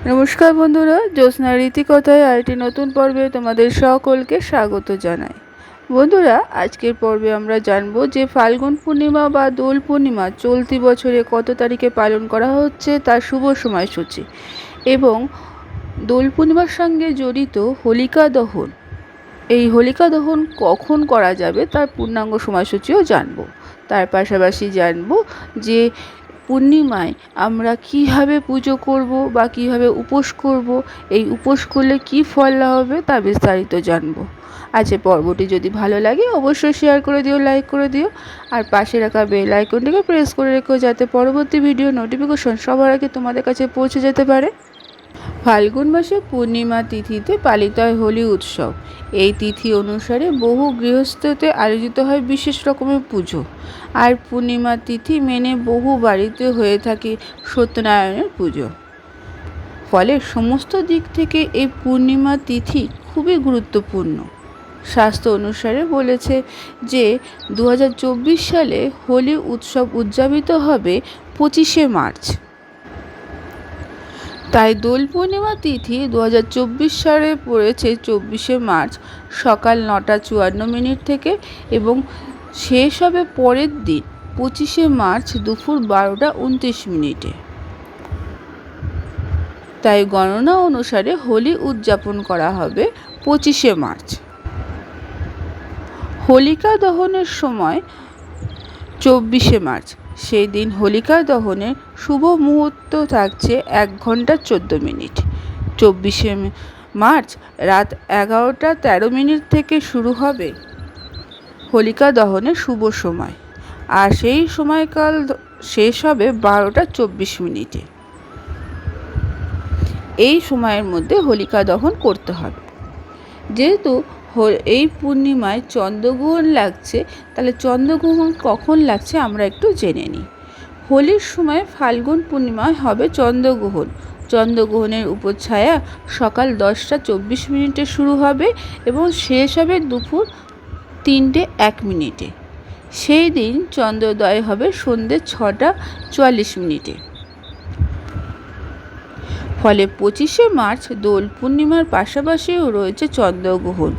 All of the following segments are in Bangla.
নমস্কার বন্ধুরা, জ্যোৎস্না রীতিকথায় আরেকটি নতুন পর্বে তোমাদের সকলকে স্বাগত জানাই। বন্ধুরা, আজকের পর্বে আমরা জানব যে ফাল্গুন পূর্ণিমা বা দোল পূর্ণিমা চলতি বছরে কত তারিখে পালন করা হচ্ছে তার শুভ সময়সূচি এবং দোল পূর্ণিমার সঙ্গে জড়িত হোলিকা দহন, এই হোলিকা দহন কখন করা যাবে তার পূর্ণাঙ্গ সময়সূচিও জানব। তার পাশাপাশি জানব যে পূর্ণিমায় আমরা কিভাবে পুজো করব বা কিভাবে উপোস করব, এই উপোস করলে কি ফল লাভ হবে তা বিস্তারিত জানব। আজকে পর্বটি যদি ভালো লাগে অবশ্যই শেয়ার করে দিও, লাইক করে দিও, আর পাশে রাখা বেল আইকনটিকে প্রেস করে রেখো যাতে পরবর্তী ভিডিও নোটিফিকেশন সবার আগে তোমাদের কাছে পৌঁছে যেতে পারে। ফাল্গুন মাসে পূর্ণিমা তিথিতে পালিত হয় হোলি উৎসব। এই তিথি অনুসারে বহু গৃহস্থতে আয়োজিত হয় বিশেষ রকমের পুজো, আর পূর্ণিমা তিথি মেনে বহু বাড়িতে হয়ে থাকে সত্যনারায়ণের পুজো। ফলে সমস্ত দিক থেকে এই পূর্ণিমা তিথি খুবই গুরুত্বপূর্ণ। শাস্ত্র অনুসারে বলেছে যে 2024 সালে হোলি উৎসব উদযাপিত হবে 25শে মার্চ। তাই দোল পূর্ণিমা তিথি 2024 সালে পড়েছে 24শে মার্চ সকাল 9:54 থেকে এবং শেষ হবে পরের দিন 25শে মার্চ দুপুর 12:29। তাই গণনা অনুসারে হোলি উদযাপন করা হবে 25শে মার্চ। হোলিকা দহনের সময় 24শে মার্চ। সেই দিন হোলিকা দহনের শুভ মুহূর্ত থাকছে 1 ঘন্টা 14 মিনিট। 24শে মার্চ রাত 11:13 থেকে শুরু হবে হোলিকা দহনের শুভ সময়, আর সেই সময়কাল শেষ হবে 12:24। এই সময়ের মধ্যে হোলিকা দহন করতে হবে। যেহেতু এই পূর্ণিমায় চন্দ্রগ্রহণ লাগছে, তাহলে চন্দ্রগ্রহণ কখন লাগছে আমরা একটু জেনে নিই। হোলির সময় ফাল্গুন পূর্ণিমায় হবে চন্দ্রগ্রহণ। চন্দ্রগ্রহণের উপছায়া সকাল 10:24 শুরু হবে এবং শেষ হবে দুপুর 3:01। সেই দিন চন্দ্রোদয় হবে সন্ধ্যে 6:44। ফলে 25শে মার্চ দোল পূর্ণিমার পাশাপাশিও রয়েছে চন্দ্রগ্রহণ।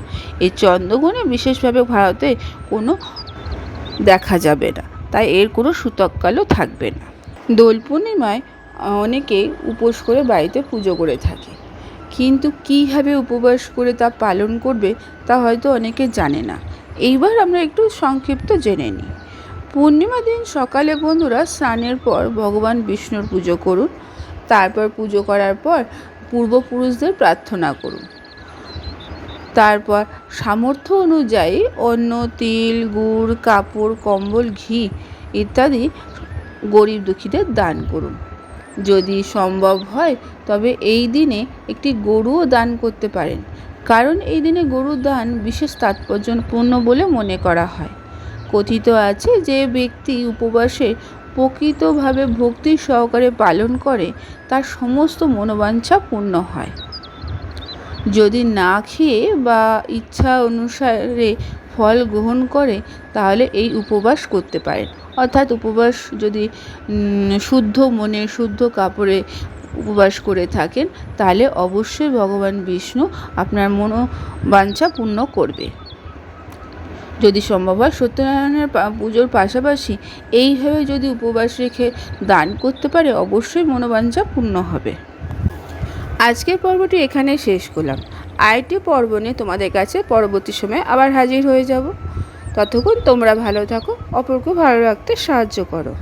এই চন্দ্রগ্রহণে বিশেষভাবে ভারতে কোনো দেখা যাবে না, তাই এর কোনো সূতককালও থাকবে না। দোল পূর্ণিমায় অনেকেই উপোস করে বাড়িতে পুজো করে থাকে, কিন্তু কীভাবে উপবাস করে তা পালন করবে তা হয়তো অনেকে জানে না। এইবার আমরা একটু সংক্ষিপ্ত জেনে নিই। পূর্ণিমা দিন সকালে বন্ধুরা স্নানের পর ভগবান বিষ্ণুর পুজো করুন। তারপর পুজো করার পর পূর্বপুরুষদের প্রার্থনা করুন। তারপর সামর্থ্য অনুযায়ী অন্ন, তিল, গুড়, কাপড়, কম্বল, ঘি ইত্যাদি গরিব দুঃখীদের দান করুন। যদি সম্ভব হয় তবে এই দিনে একটি গরুও দান করতে পারেন, কারণ এই দিনে গরু দান বিশেষ তাৎপর্যপূর্ণ বলে মনে করা হয়। কথিত আছে যে ব্যক্তি উপবাসে প্রকৃতভাবে ভক্তি সহকারে পালন করে তার সমস্ত মনোবাঞ্ছা পূর্ণ হয়। যদি না খেয়ে বা ইচ্ছা অনুসারে ফল গ্রহণ করে তাহলে এই উপবাস করতে পারেন। অর্থাৎ উপবাস যদি শুদ্ধ মনে শুদ্ধ কাপড়ে উপবাস করে থাকেন তাহলে অবশ্যই ভগবান বিষ্ণু আপনার মনোবাঞ্ছা পূর্ণ করবে। যদি সম্ভব হয় সত্যনারায়ণের পুজোর পাশাপাশি এইভাবে যদি উপবাস রেখে দান করতে পারে অবশ্যই মনোবাঞ্ছা পূর্ণ হবে। আজকের পর্বটি এখানে শেষ করলাম। আরেকটি পর্ব নিয়ে তোমাদের কাছে পরবর্তী সময়ে আবার হাজির হয়ে যাব। ততক্ষণ তোমরা ভালো থাকো, অপরকে ভালো রাখতে সাহায্য করো।